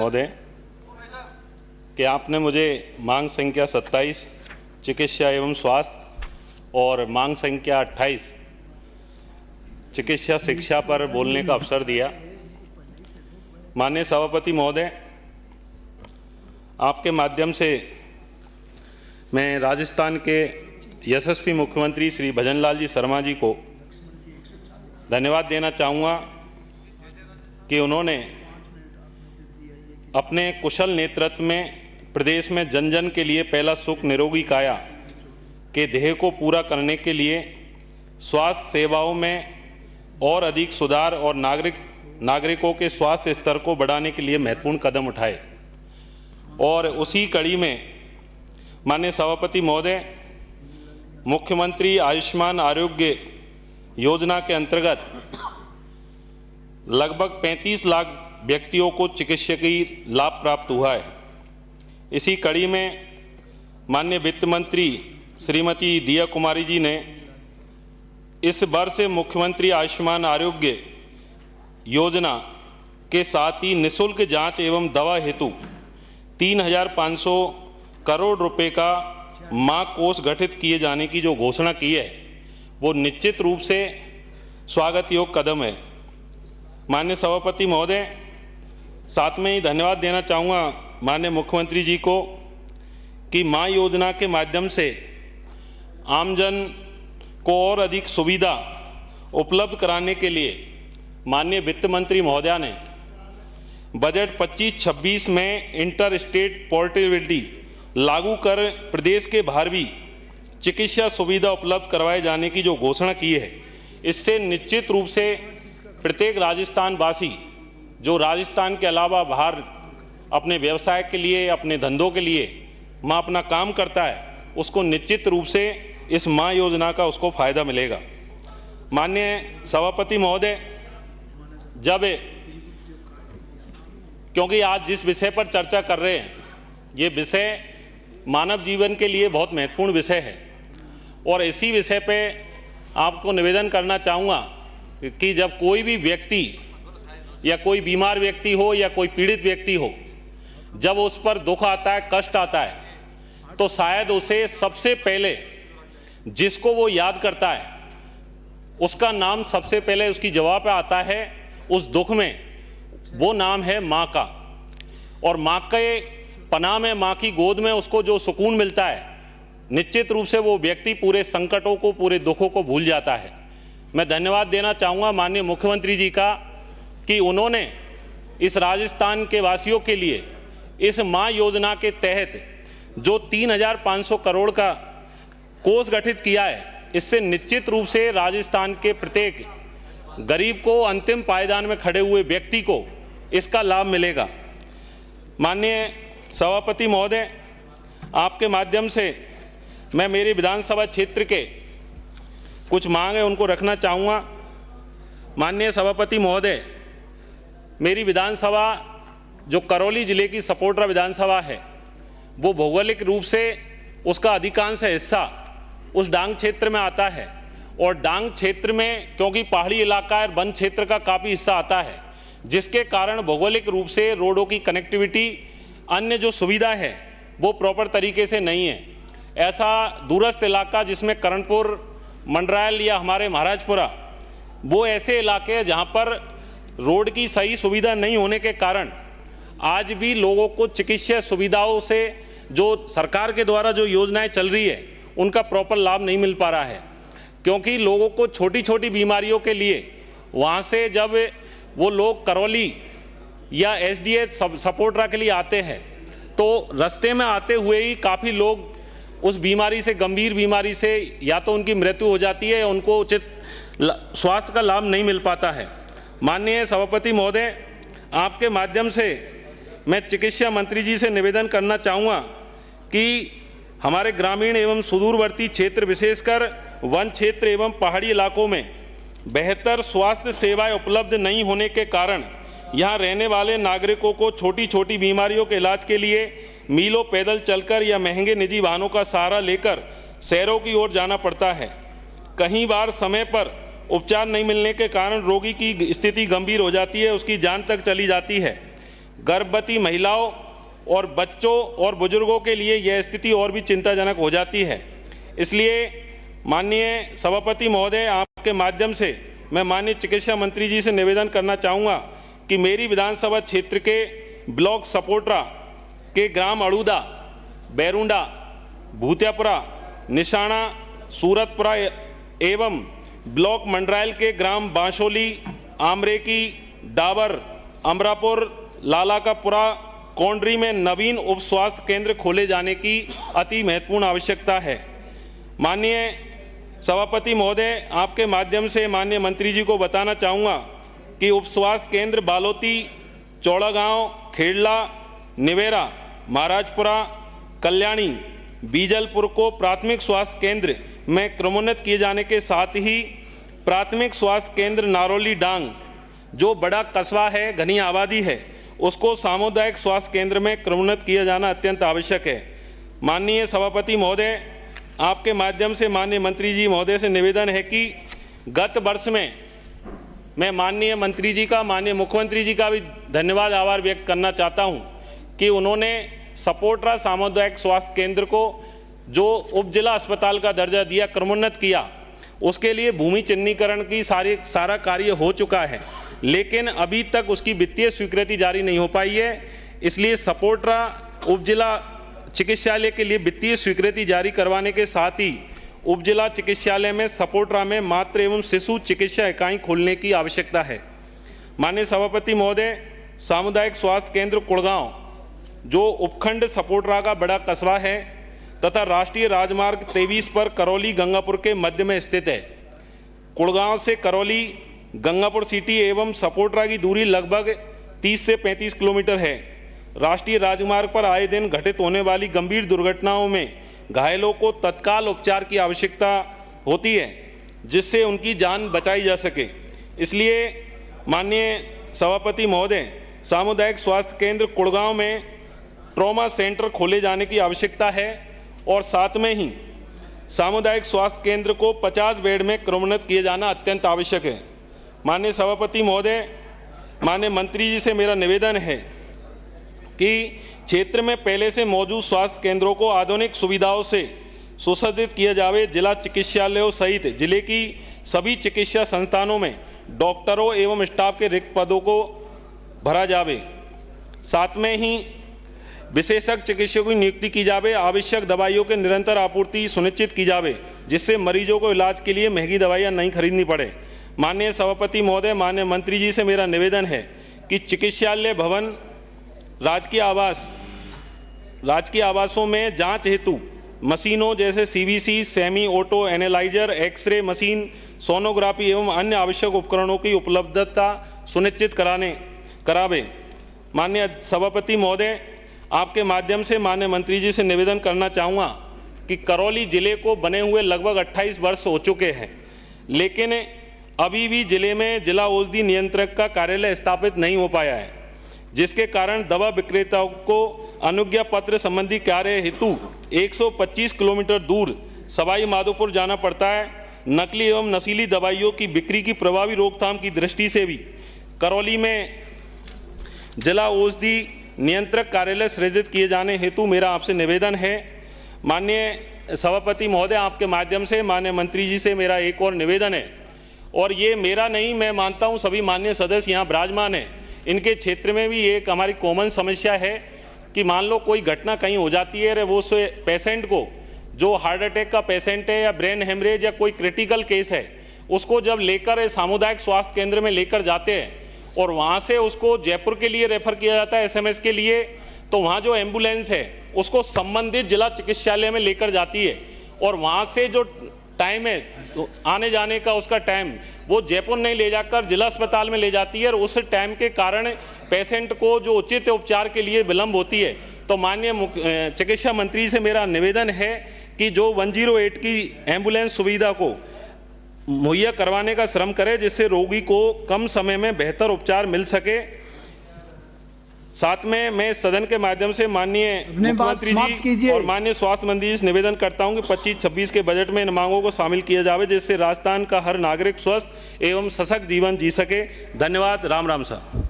महोदय कि आपने मुझे मांग संख्या 27 चिकित्सा एवं स्वास्थ्य और मांग संख्या 28 चिकित्सा शिक्षा पर बोलने का अवसर दिया। माननीय सभापति महोदय, आपके माध्यम से मैं राजस्थान के यशस्वी मुख्यमंत्री श्री भजनलाल जी शर्मा जी को धन्यवाद देना चाहूँगा कि उन्होंने अपने कुशल नेतृत्व में प्रदेश में जन जन के लिए पहला सुख निरोगी काया के ध्येय को पूरा करने के लिए स्वास्थ्य सेवाओं में और अधिक सुधार और नागरिकों के स्वास्थ्य स्तर को बढ़ाने के लिए महत्वपूर्ण कदम उठाए। और उसी कड़ी में माननीय सभापति महोदय, मुख्यमंत्री आयुष्मान आरोग्य योजना के अंतर्गत लगभग 35 लाख व्यक्तियों को चिकित्सकीय लाभ प्राप्त हुआ है। इसी कड़ी में माननीय वित्त मंत्री श्रीमती दिया कुमारी जी ने इस वर्ष से मुख्यमंत्री आयुष्मान आरोग्य योजना के साथ ही निःशुल्क जांच एवं दवा हेतु 3,500 करोड़ रुपए का मां कोष गठित किए जाने की जो घोषणा की है, वो निश्चित रूप से स्वागत योग्य कदम है। माननीय सभापति महोदय, साथ में ही धन्यवाद देना चाहूँगा माननीय मुख्यमंत्री जी को कि मां योजना के माध्यम से आमजन को और अधिक सुविधा उपलब्ध कराने के लिए माननीय वित्त मंत्री महोदया ने बजट 25-26 में इंटर स्टेट पोर्टेबिलिटी लागू कर प्रदेश के बाहर भी चिकित्सा सुविधा उपलब्ध करवाए जाने की जो घोषणा की है, इससे निश्चित रूप से प्रत्येक राजस्थान वासी जो राजस्थान के अलावा बाहर अपने व्यवसाय के लिए, अपने धंधों के लिए मां अपना काम करता है, उसको निश्चित रूप से इस मां योजना का उसको फायदा मिलेगा। माननीय सभापति महोदय, क्योंकि आज जिस विषय पर चर्चा कर रहे हैं, ये विषय मानव जीवन के लिए बहुत महत्वपूर्ण विषय है और इसी विषय पे आपको निवेदन करना चाहूँगा कि जब कोई भी व्यक्ति या कोई बीमार व्यक्ति हो या कोई पीड़ित व्यक्ति हो, जब उस पर दुख आता है, कष्ट आता है, तो शायद उसे सबसे पहले जिसको वो याद करता है उसका नाम सबसे पहले उसकी जवाब पे आता है। उस दुख में वो नाम है माँ का, और माँ के पनाह में, माँ की गोद में उसको जो सुकून मिलता है, निश्चित रूप से वो व्यक्ति पूरे संकटों को, पूरे दुखों को भूल जाता है। मैं धन्यवाद देना चाहूँगा माननीय मुख्यमंत्री जी का कि उन्होंने इस राजस्थान के वासियों के लिए इस मां योजना के तहत जो 3,500 करोड़ का कोष गठित किया है, इससे निश्चित रूप से राजस्थान के प्रत्येक गरीब को, अंतिम पायदान में खड़े हुए व्यक्ति को इसका लाभ मिलेगा। माननीय सभापति महोदय, आपके माध्यम से मैं मेरी विधानसभा क्षेत्र के कुछ मांग है उनको रखना चाहूँगा। माननीय सभापति महोदय, मेरी विधानसभा जो करौली जिले की सपोटरा विधानसभा है, वो भौगोलिक रूप से उसका अधिकांश हिस्सा उस डांग क्षेत्र में आता है और डांग क्षेत्र में क्योंकि पहाड़ी इलाका है, वन क्षेत्र का काफ़ी हिस्सा आता है, जिसके कारण भौगोलिक रूप से रोडों की कनेक्टिविटी, अन्य जो सुविधा है वो प्रॉपर तरीके से नहीं है। ऐसा दूरस्थ इलाका जिसमें करणपुर, मंडरायल या हमारे महाराजपुरा, वो ऐसे इलाके हैं जहाँ पर रोड की सही सुविधा नहीं होने के कारण आज भी लोगों को चिकित्सा सुविधाओं से जो सरकार के द्वारा जो योजनाएं चल रही है उनका प्रॉपर लाभ नहीं मिल पा रहा है। क्योंकि लोगों को छोटी छोटी बीमारियों के लिए वहाँ से जब वो लोग करौली या एसडीएच सपोटरा के लिए आते हैं, तो रास्ते में आते हुए ही काफ़ी लोग उस बीमारी से, गंभीर बीमारी से या तो उनकी मृत्यु हो जाती है या उनको उचित स्वास्थ्य का लाभ नहीं मिल पाता है। माननीय सभापति महोदय, आपके माध्यम से मैं चिकित्सा मंत्री जी से निवेदन करना चाहूँगा कि हमारे ग्रामीण एवं सुदूरवर्ती क्षेत्र, विशेषकर वन क्षेत्र एवं पहाड़ी इलाकों में बेहतर स्वास्थ्य सेवाएं उपलब्ध नहीं होने के कारण यहाँ रहने वाले नागरिकों को छोटी छोटी बीमारियों के इलाज के लिए मीलों पैदल चलकर या महंगे निजी वाहनों का सहारा लेकर शहरों की ओर जाना पड़ता है। कई बार समय पर उपचार नहीं मिलने के कारण रोगी की स्थिति गंभीर हो जाती है, उसकी जान तक चली जाती है। गर्भवती महिलाओं और बच्चों और बुजुर्गों के लिए यह स्थिति और भी चिंताजनक हो जाती है। इसलिए माननीय सभापति महोदय, आपके माध्यम से मैं माननीय चिकित्सा मंत्री जी से निवेदन करना चाहूँगा कि मेरी विधानसभा क्षेत्र के ब्लॉक सपोट्रा के ग्राम अड़ूदा, बैरुंडा, भूतियापुरा, निशाना, सूरतपुरा एवं ब्लॉक मंडरायल के ग्राम बांसोली, आमरेकी, डाबर, अमरापुर, लालाकापुरा, कौंडरी में नवीन उप स्वास्थ्य केंद्र खोले जाने की अति महत्वपूर्ण आवश्यकता है। माननीय सभापति महोदय, आपके माध्यम से माननीय मंत्री जी को बताना चाहूँगा कि उप स्वास्थ्य केंद्र बालोती, चौड़ागांव, खेड़ला, निवेरा, महाराजपुरा, कल्याणी, बीजलपुर को प्राथमिक स्वास्थ्य केंद्र में क्रमोन्नत किए जाने के साथ ही प्राथमिक स्वास्थ्य केंद्र नारौली डांग, जो बड़ा कस्बा है, घनी आबादी है, उसको सामुदायिक स्वास्थ्य केंद्र में क्रमोन्नत किया जाना अत्यंत आवश्यक है। माननीय सभापति महोदय, आपके माध्यम से माननीय मंत्री जी महोदय से निवेदन है कि गत वर्ष में मैं माननीय मंत्री जी का, माननीय मुख्यमंत्री जी का भी धन्यवाद, आभार व्यक्त करना चाहता हूं कि उन्होंने सपोट्रा सामुदायिक स्वास्थ्य केंद्र को जो उप जिला अस्पताल का दर्जा दिया, क्रमोन्नत किया, उसके लिए भूमि चिन्हीकरण की सारा कार्य हो चुका है, लेकिन अभी तक उसकी वित्तीय स्वीकृति जारी नहीं हो पाई है। इसलिए सपोट्रा उप जिला चिकित्सालय के लिए वित्तीय स्वीकृति जारी करवाने के साथ ही उप जिला चिकित्सालय में सपोट्रा में मातृ एवं शिशु चिकित्सा इकाई खोलने की आवश्यकता है। माननीय सभापति महोदय, सामुदायिक स्वास्थ्य केंद्र कुड़गांव, जो उपखंड सपोट्रा का बड़ा कस्बा है तथा राष्ट्रीय राजमार्ग 23 पर करौली गंगापुर के मध्य में स्थित है। कुड़गांव से करौली, गंगापुर सिटी एवं सपोट्रा की दूरी लगभग 30 से 35 किलोमीटर है। राष्ट्रीय राजमार्ग पर आए दिन घटित होने वाली गंभीर दुर्घटनाओं में घायलों को तत्काल उपचार की आवश्यकता होती है, जिससे उनकी जान बचाई जा सके। इसलिए माननीय सभापति महोदय, सामुदायिक स्वास्थ्य केंद्र कुड़गांव में ट्रॉमा सेंटर खोले जाने की आवश्यकता है और साथ में ही सामुदायिक स्वास्थ्य केंद्र को 50 बेड में क्रमोन्नत किए जाना अत्यंत आवश्यक है। माननीय सभापति महोदय, माननीय मंत्री जी से मेरा निवेदन है कि क्षेत्र में पहले से मौजूद स्वास्थ्य केंद्रों को आधुनिक सुविधाओं से सुसज्जित किया जावे। जिला चिकित्सालयों सहित जिले की सभी चिकित्सा संस्थानों में डॉक्टरों एवं स्टाफ के रिक्त पदों को भरा जावे। साथ में ही विशेषज्ञ चिकित्सकों की नियुक्ति की जावे। आवश्यक दवाइयों के निरंतर आपूर्ति सुनिश्चित की जावे, जिससे मरीजों को इलाज के लिए महंगी दवाइयाँ नहीं खरीदनी पड़े। माननीय सभापति महोदय, माननीय मंत्री जी से मेरा निवेदन है कि चिकित्सालय भवन, राजकीय आवासों में जांच हेतु मशीनों जैसे CBC, semi auto analyser, x-ray machine, sonography एवं अन्य आवश्यक उपकरणों की उपलब्धता सुनिश्चित करावे। माननीय सभापति महोदय, आपके माध्यम से माननीय मंत्री जी से निवेदन करना चाहूँगा कि करौली जिले को बने हुए लगभग 28 वर्ष हो चुके हैं, लेकिन अभी भी जिले में जिला औषधि नियंत्रक का कार्यालय स्थापित नहीं हो पाया है, जिसके कारण दवा विक्रेताओं को अनुज्ञा पत्र संबंधी कार्य हेतु 125 किलोमीटर दूर सवाई माधोपुर जाना पड़ता है। नकली एवं नशीली दवाइयों की बिक्री की प्रभावी रोकथाम की दृष्टि से भी करौली में जिला औषधि नियंत्रक कार्यालय सृजित किए जाने हेतु मेरा आपसे निवेदन है। माननीय सभापति महोदय, आपके माध्यम से माननीय मंत्री जी से मेरा एक और निवेदन है, और ये मेरा नहीं, मैं मानता हूँ सभी माननीय सदस्य यहाँ विराजमान हैं, इनके क्षेत्र में भी एक हमारी कॉमन समस्या है कि मान लो कोई घटना कहीं हो जाती है, वो उस पेशेंट को, जो हार्ट अटैक का पेशेंट है या ब्रेन हेमरेज या कोई क्रिटिकल केस है, उसको जब लेकर सामुदायिक स्वास्थ्य केंद्र में लेकर जाते हैं और वहाँ से उसको जयपुर के लिए रेफर किया जाता है एसएमएस के लिए, तो वहाँ जो एम्बुलेंस है उसको संबंधित जिला चिकित्सालय में लेकर जाती है, और वहाँ से जो टाइम है तो आने जाने का उसका टाइम वो जयपुर नहीं ले जाकर जिला अस्पताल में ले जाती है, और उस टाइम के कारण पेशेंट को जो उचित उपचार के लिए विलम्ब होती है। तो माननीय चिकित्सा मंत्री से मेरा निवेदन है कि जो 108 की एम्बुलेंस सुविधा को मुहैया करवाने का श्रम करे, जिससे रोगी को कम समय में बेहतर उपचार मिल सके। साथ में मैं सदन के माध्यम से माननीय मुख्यमंत्री जी और माननीय स्वास्थ्य मंत्री जी से निवेदन करता हूं कि 25-26 के बजट में इन मांगों को शामिल किया जावे, जिससे राजस्थान का हर नागरिक स्वस्थ एवं सशक्त जीवन जी सके। धन्यवाद। राम राम साहब।